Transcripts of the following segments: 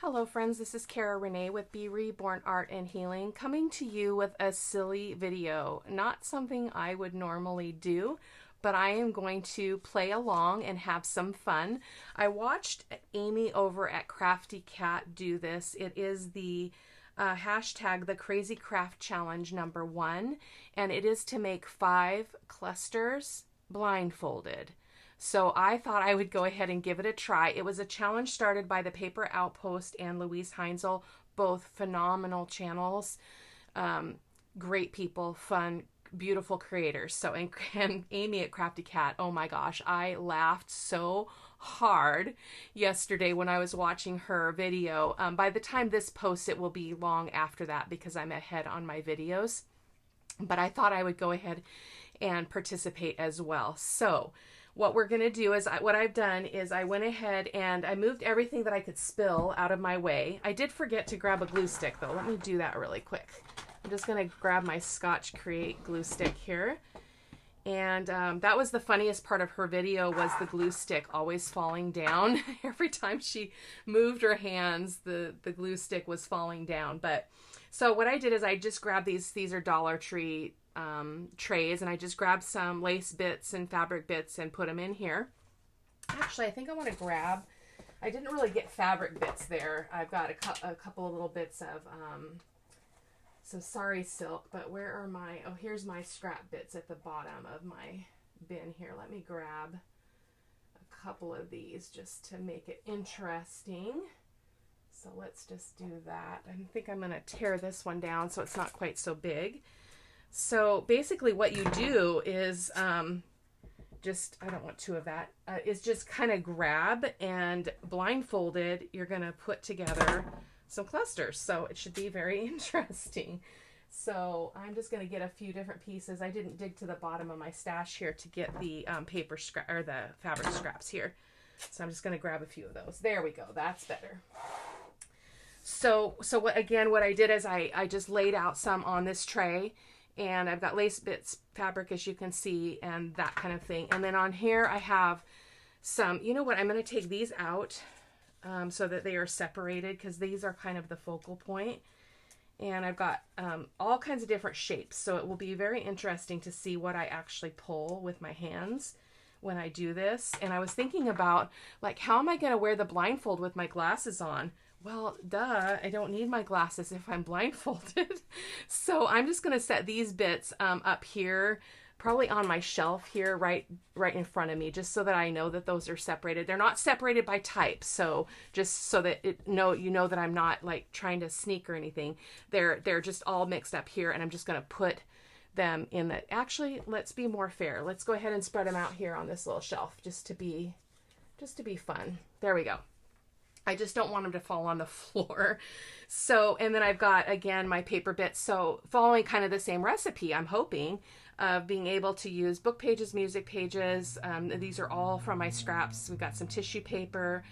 Hello friends, this is Cara-Renee with B.Reborn Art and Healing, coming to you with a silly video. Not something I would normally do, but I am going to play along and have some fun. I watched Amy over at Crafty Cat do this. It is the hashtag thecrazycraftchallenge #1, and it is to make 5 clusters blindfolded. So I thought I would go ahead and give it a try. It was a challenge started by the Paper Outpost and Luisa Heinzl, both phenomenal channels, great people, fun, beautiful creators. So, and Amy at Crafty Cat, oh my gosh, I laughed so hard yesterday when I was watching her video. By the time this posts, it will be long after that because I'm ahead on my videos. But I thought I would go ahead and participate as well. So what we're going to do is, what I've done is I went ahead and I moved everything that I could spill out of my way. I did forget to grab a glue stick though. Let me do that really quick. I'm just going to grab my Scotch Create glue stick here. And that was the funniest part of her video, was the glue stick always falling down. Every time she moved her hands, the glue stick was falling down. But so what I did is I just grabbed these are Dollar Tree trays, and I just grabbed some lace bits and fabric bits and put them in here. Actually, I think I want to grab, I didn't really get fabric bits there. I've got a couple of little bits of some sari silk, but where are my, oh, here's my scrap bits at the bottom of my bin here. Let me grab a couple of these just to make it interesting. So let's just do that. I think I'm going to tear this one down so it's not quite so big. So basically what you do is just, I don't want 2 of that, is just kind of grab and blindfolded, you're going to put together some clusters. So it should be very interesting. So I'm just going to get a few different pieces. I didn't dig to the bottom of my stash here to get the paper scrap or the fabric scraps here. So I'm just going to grab a few of those. There we go. That's better. So what I did is I just laid out some on this tray. And I've got lace bits, fabric, as you can see, and that kind of thing. And then on here I have some, you know what, I'm going to take these out so that they are separated, because these are kind of the focal point. And I've got all kinds of different shapes. So it will be very interesting to see what I actually pull with my hands when I do this. And I was thinking about, like, how am I going to wear the blindfold with my glasses on? Well, duh, I don't need my glasses if I'm blindfolded. So I'm just going to set these bits up here, probably on my shelf here, right in front of me, just so that I know that those are separated. They're not separated by type, so just so that you know that I'm not like trying to sneak or anything. They're just all mixed up here, and I'm just going to put them in the, actually, let's be more fair. Let's go ahead and spread them out here on this little shelf just to be fun. There we go. I just don't want them to fall on the floor. So, and then I've got, again, my paper bits. So following kind of the same recipe, I'm hoping, of being able to use book pages, music pages. These are all from my scraps. We've got some tissue paper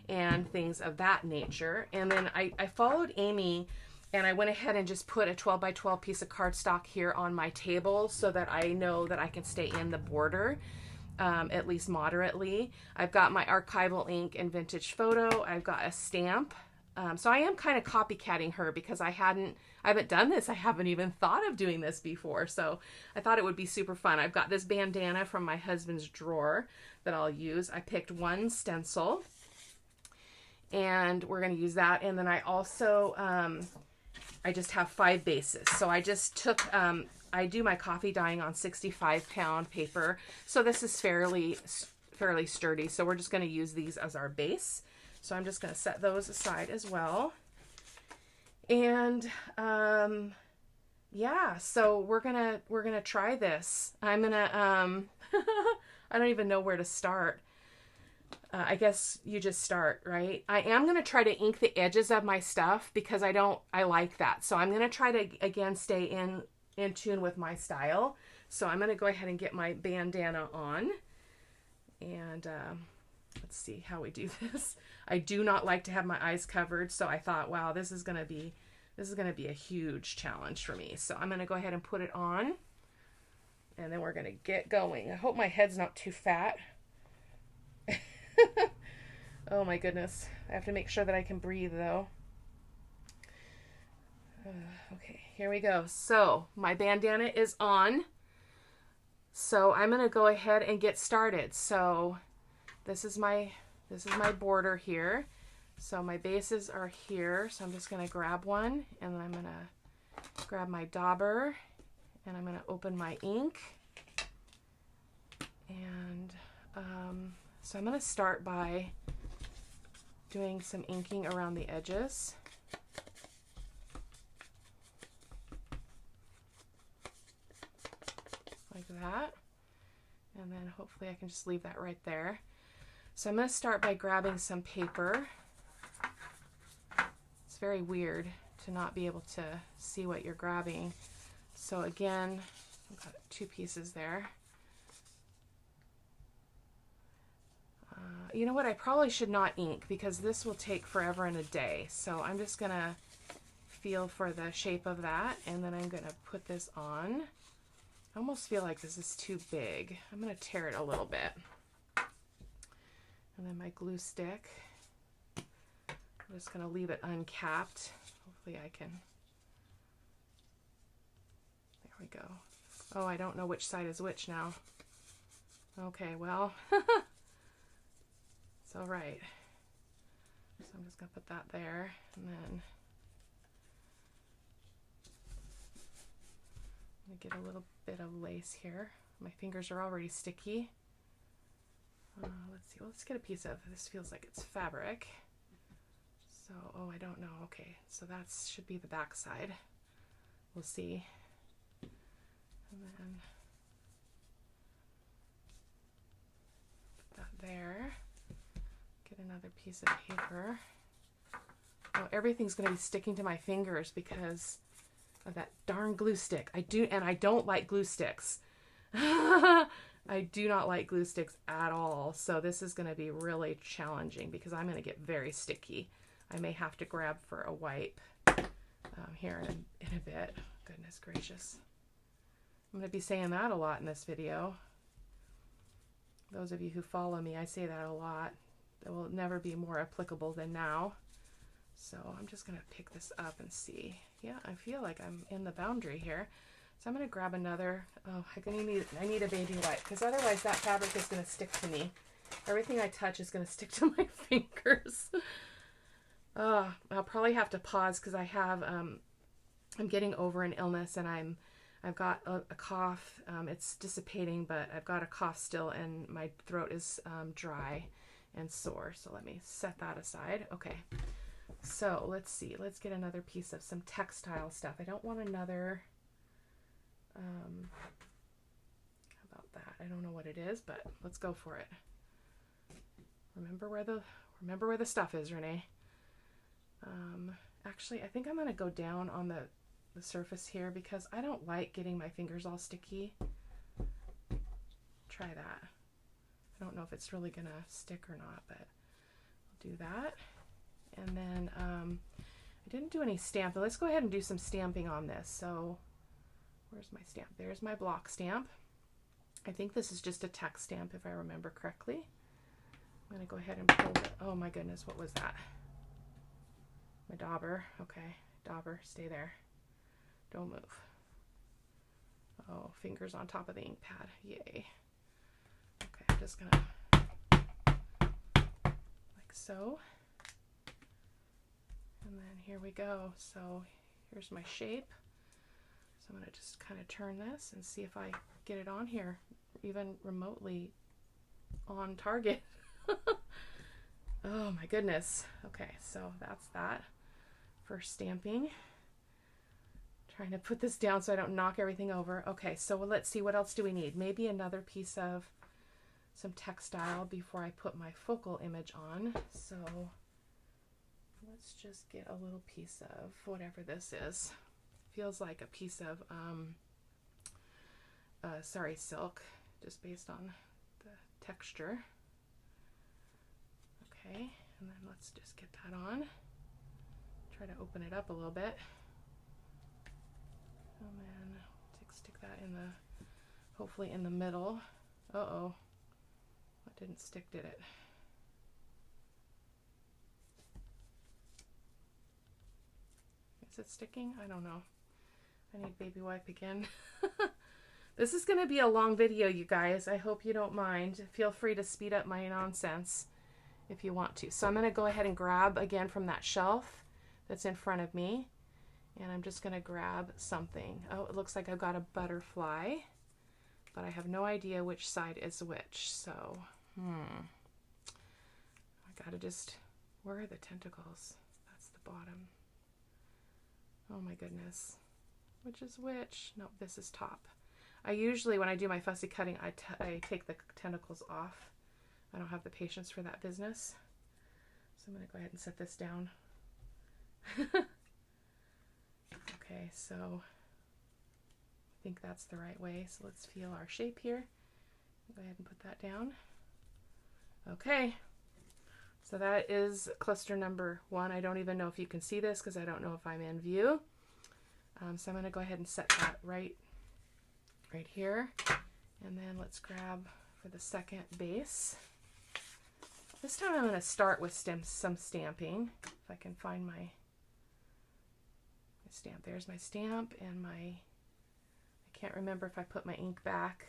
and things of that nature. And then I followed Amy, and I went ahead and just put a 12 by 12 piece of cardstock here on my table so that I know that I can stay in the border. At least moderately. I've got my archival ink and vintage photo. I've got a stamp. So I am kind of copycatting her because I haven't done this. I haven't even thought of doing this before. So I thought it would be super fun. I've got this bandana from my husband's drawer that I'll use. I picked one stencil and we're going to use that. And then I also, I just have 5 bases. So I just took, I do my coffee dyeing on 65-pound paper. So this is fairly sturdy. So we're just going to use these as our base. So I'm just going to set those aside as well. And yeah, so we're going to try this. I'm going to I don't even know where to start. I guess you just start, right? I am going to try to ink the edges of my stuff because I like that. So I'm going to try to, again, stay in tune with my style. So I'm going to go ahead and get my bandana on, and let's see how we do this. I do not like to have my eyes covered, so I thought, wow, this is going to be a huge challenge for me. So I'm going to go ahead and put it on, and then we're going to get going. I hope my head's not too fat. Oh my goodness. I have to make sure that I can breathe though. Okay, here we go. So my bandana is on. So I'm going to go ahead and get started. So this is my border here. So my bases are here. So I'm just going to grab one, and then I'm going to grab my dauber, and I'm going to open my ink. And so I'm going to start by doing some inking around the edges. Like that. And then hopefully I can just leave that right there. So I'm going to start by grabbing some paper. It's very weird to not be able to see what you're grabbing. So again, I've got 2 pieces there. You know what? I probably should not ink because this will take forever and a day. So I'm just going to feel for the shape of that, and then I'm going to put this on. I almost feel like this is too big. I'm going to tear it a little bit. And then my glue stick. I'm just going to leave it uncapped. Hopefully I can. There we go. Oh, I don't know which side is which now. Okay, well, it's all right. So I'm just going to put that there, and then I'm going to get a little bit of lace here. My fingers are already sticky. Let's see. Well, let's get a piece of this. Feels like it's fabric. So, oh, I don't know. Okay, so that should be the back side. We'll see. And then put that there. Get another piece of paper. Oh, everything's going to be sticking to my fingers because of that darn glue stick. I don't like glue sticks. I do not like glue sticks at all. So this is going to be really challenging because I'm going to get very sticky. I may have to grab for a wipe here in a bit. Goodness gracious. I'm going to be saying that a lot in this video. Those of you who follow me, I say that a lot. It will never be more applicable than now. So I'm just going to pick this up and see. Yeah, I feel like I'm in the boundary here. So I'm going to grab another. Oh, I need a baby wipe because otherwise that fabric is going to stick to me. Everything I touch is going to stick to my fingers. I'll probably have to pause because I have I'm getting over an illness, and I've got a cough. It's dissipating, but I've got a cough still, and my throat is dry and sore. So let me set that aside. Okay. So let's see. Let's get another piece of some textile stuff. I don't want another. How about that? I don't know what it is, but let's go for it. Remember where the stuff is, Renee. Actually, I think I'm going to go down on the surface here because I don't like getting my fingers all sticky. Try that. I don't know if it's really going to stick or not, but I'll do that. And then I didn't do any stamping. Let's go ahead and do some stamping on this. So where's my stamp? There's my block stamp. I think this is just a text stamp if I remember correctly. I'm going to go ahead and pull it. Oh my goodness, what was that? My dauber. Okay, dauber, stay there. Don't move. Oh, fingers on top of the ink pad. Yay. Okay, I'm just going to like so. And then here we go. So here's my shape. So I'm going to just kind of turn this and see if I get it on here, even remotely on target. Oh my goodness. Okay, so that's that for stamping. Trying to put this down so I don't knock everything over. Okay, so let's see, what else do we need? Maybe another piece of some textile before I put my focal image on. So let's just get a little piece of whatever this is. Feels like a piece of sari silk, just based on the texture. Okay, and then let's just get that on. Try to open it up a little bit. And then stick that in the, hopefully in the middle. Uh-oh. That didn't stick, did it? Is it sticking? I don't know. I need baby wipe again. This is going to be a long video, you guys. I hope you don't mind. Feel free to speed up my nonsense if you want to. So I'm going to go ahead and grab again from that shelf that's in front of me. And I'm just going to grab something. Oh, it looks like I've got a butterfly, but I have no idea which side is which. So, I got to just, where are the tentacles? That's the bottom. Oh my goodness. Which is which? No, this is top. I usually, when I do my fussy cutting, I take the tentacles off. I don't have the patience for that business. So I'm going to go ahead and set this down. Okay, so I think that's the right way. So let's feel our shape here. Go ahead and put that down. Okay, so that is cluster number 1. I don't even know if you can see this because I don't know if I'm in view. So I'm going to go ahead and set that right here. And then let's grab for the second base. This time I'm going to start with some stamping. If I can find my stamp. There's my stamp and I can't remember if I put my ink back.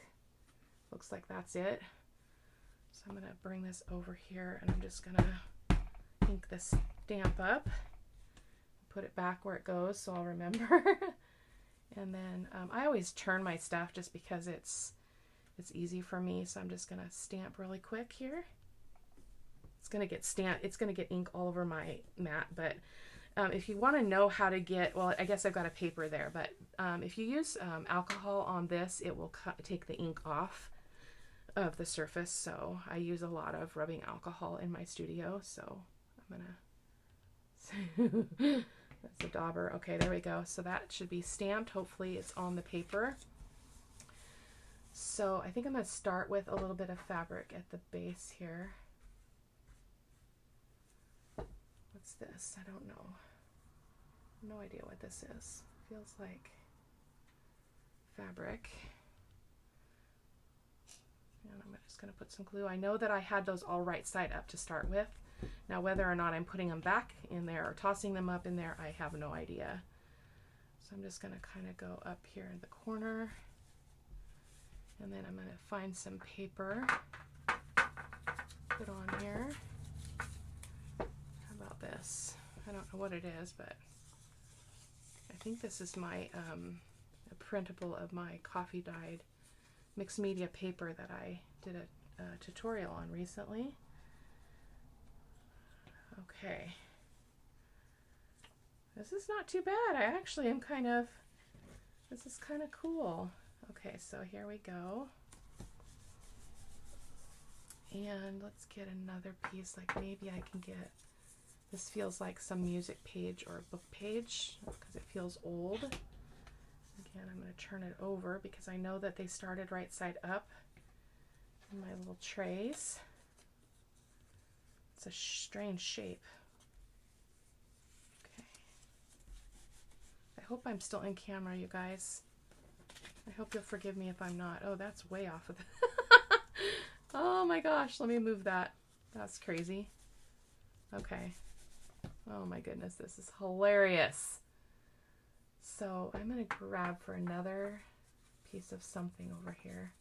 Looks like that's it. So I'm going to bring this over here and I'm just going to ink the stamp up. Put it back where it goes so I'll remember. And then I always turn my stuff just because it's easy for me. So I'm just going to stamp really quick here. It's going to get it's going to get ink all over my mat, but if you want to know how to get, well, I guess I've got a paper there, but if you use alcohol on this, it will take the ink off of the surface. So I use a lot of rubbing alcohol in my studio. So I'm gonna, that's a dauber. Okay, there we go. So that should be stamped. Hopefully it's on the paper. So I think I'm gonna start with a little bit of fabric at the base here. What's this? I don't know. No idea what this is. Feels like fabric. And I'm just going to put some glue. I know that I had those all right side up to start with. Now whether or not I'm putting them back in there or tossing them up in there, I have no idea. So I'm just going to kind of go up here in the corner. And then I'm going to find some paper, put on here. How about this? I don't know what it is, but I think this is my a printable of my coffee dyed mixed media paper that I did a tutorial on recently. Okay, this is not too bad. I actually am this is kind of cool. Okay, so here we go. And let's get another piece, like maybe I can get, this feels like some music page or a book page because it feels old. Again, I'm going to turn it over because I know that they started right side up in my little trays. It's a strange shape. Okay. I hope I'm still in camera, you guys. I hope you'll forgive me if I'm not. Oh, that's way off of it. Oh my gosh, let me move that. That's crazy. Okay. Oh my goodness, this is hilarious. So I'm going to grab for another piece of something over here.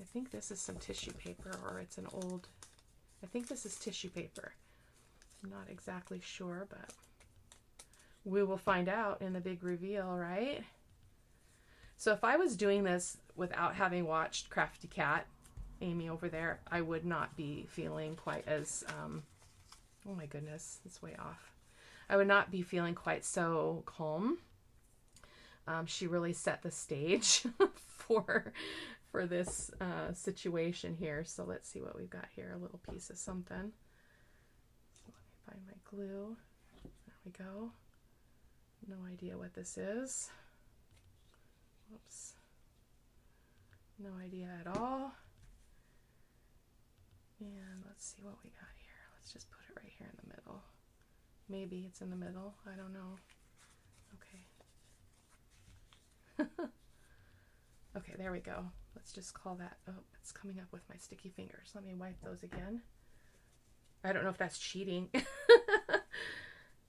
I think this is some tissue paper, or it's an old, I think this is tissue paper. I'm not exactly sure, but we will find out in the big reveal, right? So if I was doing this without having watched Crafty Cat, Amy over there, I would not be feeling quite as, oh my goodness, it's way off. I would not be feeling quite so calm. She really set the stage for this situation here. So let's see what we've got here. A little piece of something. So let me find my glue. There we go. No idea what this is. Whoops. No idea at all. And let's see what we got here. Let's just put it right here in the middle. Maybe it's in the middle. I don't know. Okay. Okay, there we go. Let's just call that. Oh, it's coming up with my sticky fingers. Let me wipe those again. I don't know if that's cheating.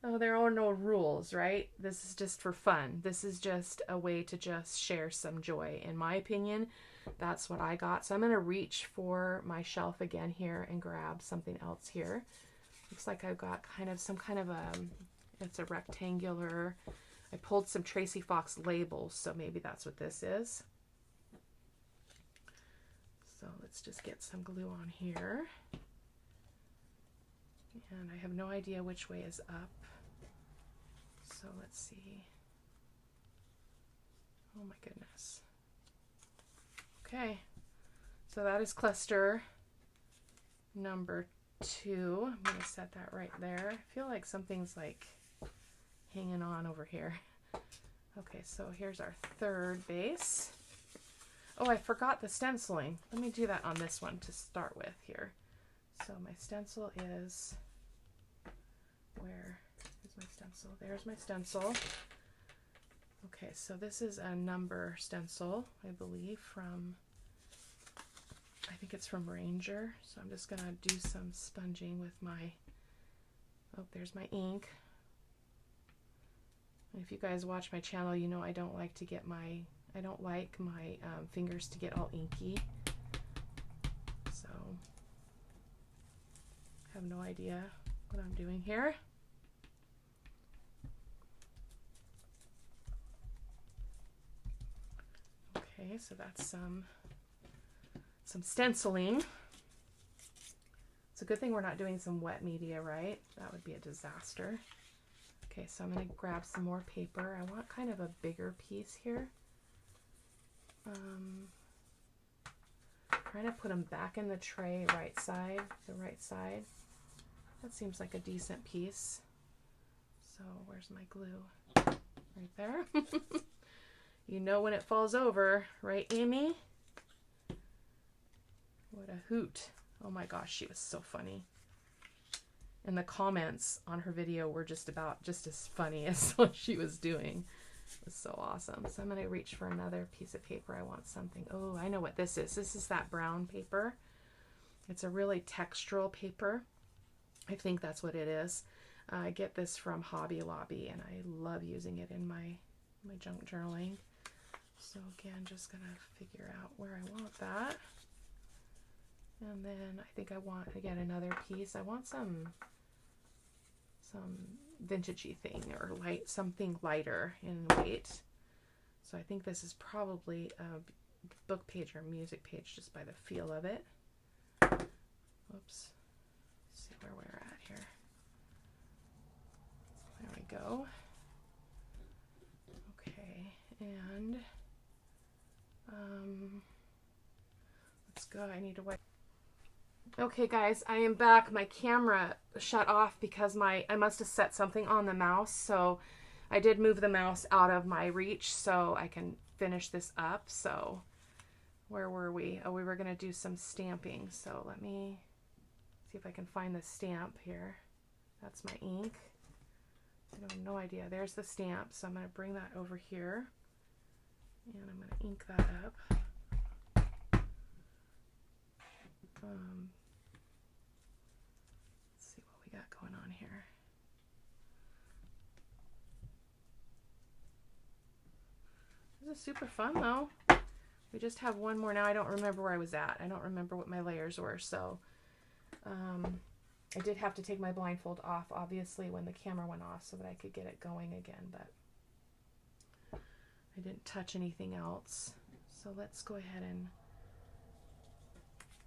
Oh, there are no rules, right? This is just for fun. This is just a way to just share some joy. In my opinion, that's what I got. So I'm going to reach for my shelf again here and grab something else here. Looks like I've got kind of some kind of it's a rectangular, I pulled some Tracy Fox labels, so maybe that's what this is. So let's just get some glue on here. And I have no idea which way is up. So let's see. Oh my goodness. Okay, so that is cluster number 2. I'm going to set that right there. I feel like something's like hanging on over here. Okay, so here's our 3rd base. Oh, I forgot the stenciling. Let me do that on this one to start with here. So my stencil is, where is my stencil? There's my stencil. Okay, so this is a number stencil, I believe, from, I think it's from Ranger. So I'm just gonna do some sponging with my, oh, there's my ink. And if you guys watch my channel, you know I don't like to get my, I don't like my fingers to get all inky. So I have no idea what I'm doing here. Okay, so that's some stenciling. It's a good thing we're not doing some wet media, right? That would be a disaster. Okay, so I'm going to grab some more paper. I want kind of a bigger piece here. Trying to put them back in the tray, right side, the right side. That seems like a decent piece. So where's my glue? Right there. You know when it falls over, right, Amy? What a hoot. Oh my gosh, she was so funny. And the comments on her video were just as funny as what she was doing. It was so awesome. So I'm going to reach for another piece of paper. I want something. Oh, I know what this is. This is that brown paper. It's a really textural paper. I think that's what it is. I get this from Hobby Lobby, and I love using it in my junk journaling. So again, just going to figure out where I want that. And then I think I want, again, another piece. I want some vintagey thing, or something lighter in weight. So I think this is probably a book page or music page just by the feel of it. Oops. Let's see where we're at here. There we go. Okay, and let's go. I need to wipe. Okay guys, I am back. My camera shut off because I must have set something on the mouse, so I did move the mouse out of my reach so I can finish this up. So where were we? Oh, we were going to do some stamping, so let me see if I can find the stamp here. That's my ink. I have no idea. There's the stamp, so I'm going to bring that over here and I'm going to ink that up. Let's see what we got going on here. This is super fun though. We just have one more now. I don't remember where I was at. I don't remember what my layers were, so I did have to take my blindfold off, obviously, when the camera went off so that I could get it going again, but I didn't touch anything else. So let's go ahead and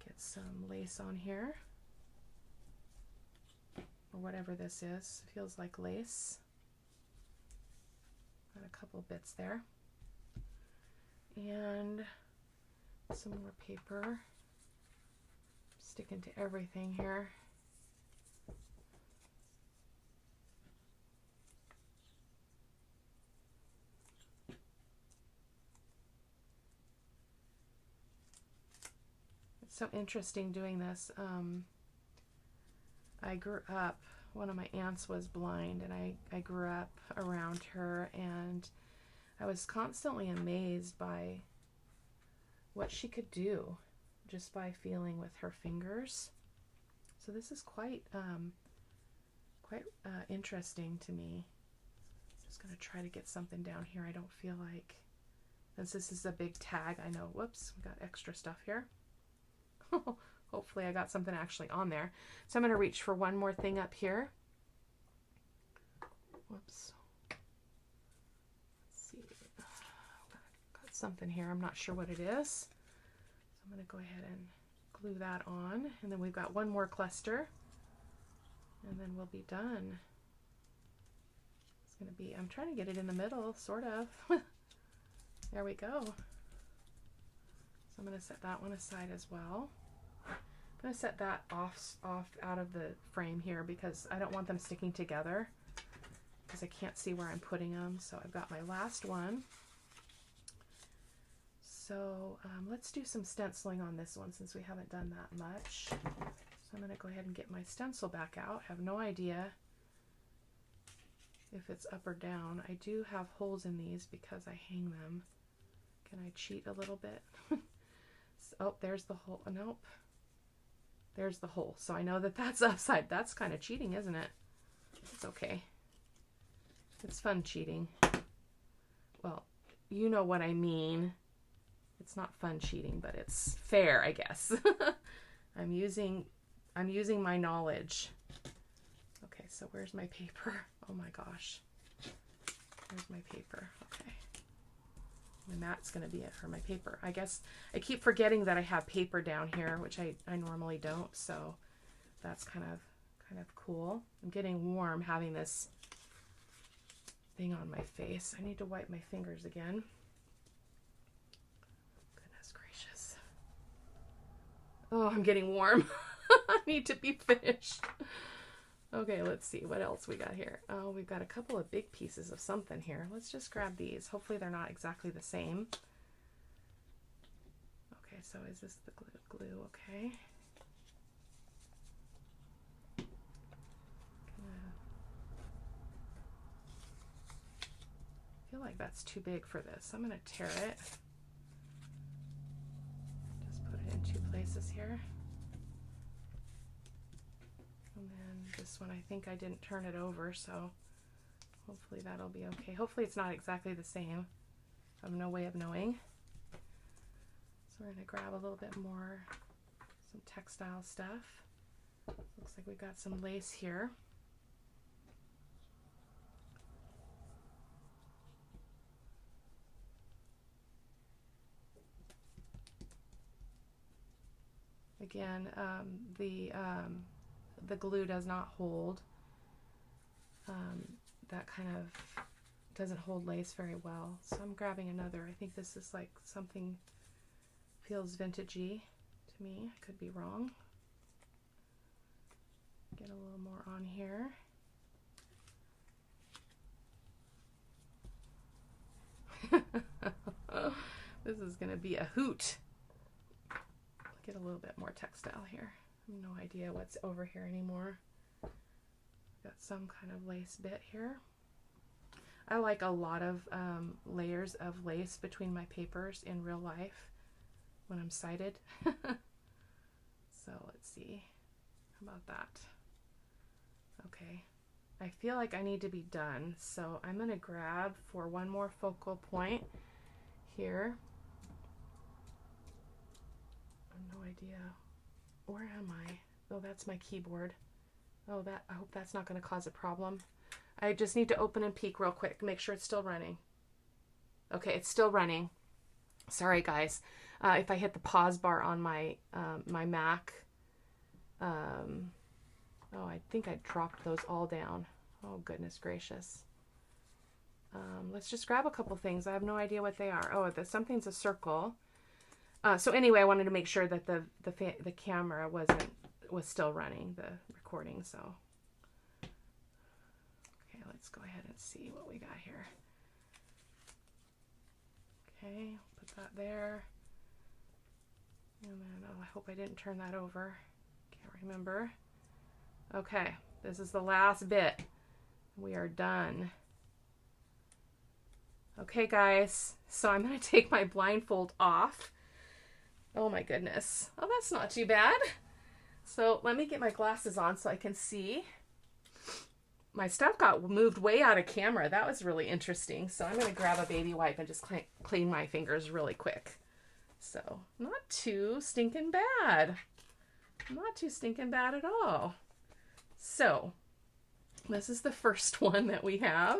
get some lace on here, or whatever this is. It feels like lace. Got a couple bits there. And some more paper. Sticking to everything here. It's so interesting doing this. I grew up, one of my aunts was blind, and I grew up around her, and I was constantly amazed by what she could do just by feeling with her fingers. So this is quite quite interesting to me. Just going to try to get something down here. I don't feel like, since this is a big tag, I know, whoops, we got extra stuff here. Hopefully I got something actually on there. So I'm going to reach for one more thing up here. Whoops. Let's see. Got something here. I'm not sure what it is. So I'm going to go ahead and glue that on. And then we've got one more cluster. And then we'll be done. It's going to be, I'm trying to get it in the middle, sort of. There we go. So I'm going to set that one aside as well. I'm going to set that off out of the frame here because I don't want them sticking together because I can't see where I'm putting them. So I've got my last one. So let's do some stenciling on this one since we haven't done that much. So I'm going to go ahead and get my stencil back out. I have no idea if it's up or down. I do have holes in these because I hang them. Can I cheat a little bit? Oh, there's the hole. Nope. There's the hole. So I know that that's upside. That's kind of cheating, isn't it? It's okay. It's fun cheating. Well, you know what I mean. It's not fun cheating, but it's fair, I guess. I'm using my knowledge. Okay, so where's my paper? Oh my gosh. Where's my paper? Okay. And that's going to be it for my paper. I guess I keep forgetting that I have paper down here, which I normally don't. So that's kind of cool. I'm getting warm having this thing on my face. I need to wipe my fingers again. Goodness gracious. Oh, I'm getting warm. I need to be finished. Okay, let's see what else we got here. Oh, we've got a couple of big pieces of something here. Let's just grab these. Hopefully they're not exactly the same. Okay, so is this the glue? Okay. I feel like that's too big for this. I'm going to tear it. Just put it in two places here. And then this one, I think I didn't turn it over, so hopefully that'll be okay. Hopefully it's not exactly the same. I have no way of knowing. So we're going to grab a little bit more, some textile stuff. Looks like we've got some lace here. Again, the glue does not hold. That kind of doesn't hold lace very well. So I'm grabbing another. I think this is like something feels vintagey to me. I could be wrong. Get a little more on here. This is going to be a hoot. Get a little bit more textile here. I have no idea what's over here anymore. Got some kind of lace bit here. I like a lot of layers of lace between my papers in real life when I'm sighted. So let's see. How about that? Okay. I feel like I need to be done. So I'm going to grab for one more focal point here. No idea. Where am I? Oh, that's my keyboard. Oh, I hope that's not going to cause a problem. I just need to open and peek real quick. Make sure it's still running. Okay, it's still running. Sorry, guys. If I hit the pause bar on my my Mac. Oh, I think I dropped those all down. Oh, goodness gracious. Let's just grab a couple things. I have no idea what they are. Oh, something's a circle. So anyway, I wanted to make sure that the camera was still running, the recording. So okay, let's go ahead and see what we got here. Okay, put that there. And then, oh, I hope I didn't turn that over. Can't remember. Okay, this is the last bit. We are done. Okay, guys, so I'm going to take my blindfold off. Oh my goodness. Oh, that's not too bad. So let me get my glasses on so I can see. my stuff got moved way out of camera. That was really interesting. So I'm going to grab a baby wipe and just clean my fingers really quick. So not too stinking bad. Not too stinking bad at all. So this is the first one that we have.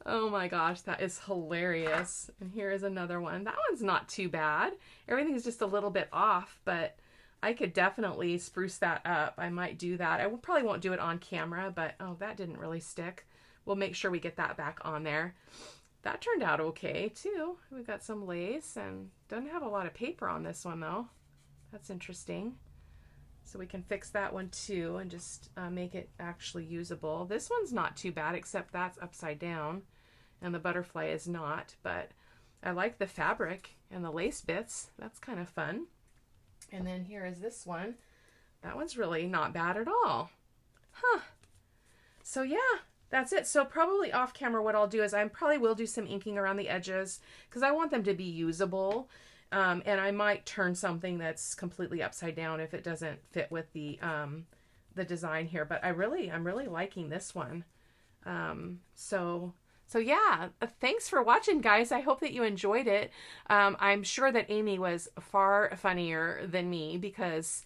Oh my gosh, that is hilarious. And here is another one. That one's not too bad. Everything's just a little bit off, but I could definitely spruce that up. I might do that. I probably won't do it on camera, but oh, that didn't really stick. We'll make sure we get that back on there. That turned out okay too. We've got some lace and doesn't have a lot of paper on this one though. That's interesting. So we can fix that one too and just make it actually usable. This one's not too bad, except that's upside down and the butterfly is not, but I like the fabric and the lace bits. That's kind of fun. And then here is this one. That one's really not bad at all. Huh. So yeah, that's it. So probably off camera what I'll do is I probably will do some inking around the edges because I want them to be usable. And I might turn something that's completely upside down if it doesn't fit with the design here. But I'm really liking this one. So yeah, thanks for watching, guys. I hope that you enjoyed it. I'm sure that Amy was far funnier than me because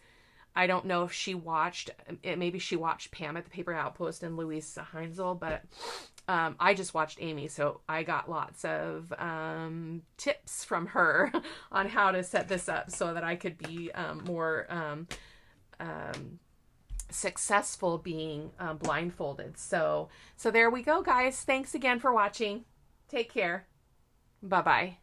I don't know if she watched, maybe she watched Pam at the Paper Outpost and Luisa Heinzl, but I just watched Amy, so I got lots of tips from her on how to set this up so that I could be more successful being blindfolded. So there we go, guys. Thanks again for watching. Take care. Bye-bye.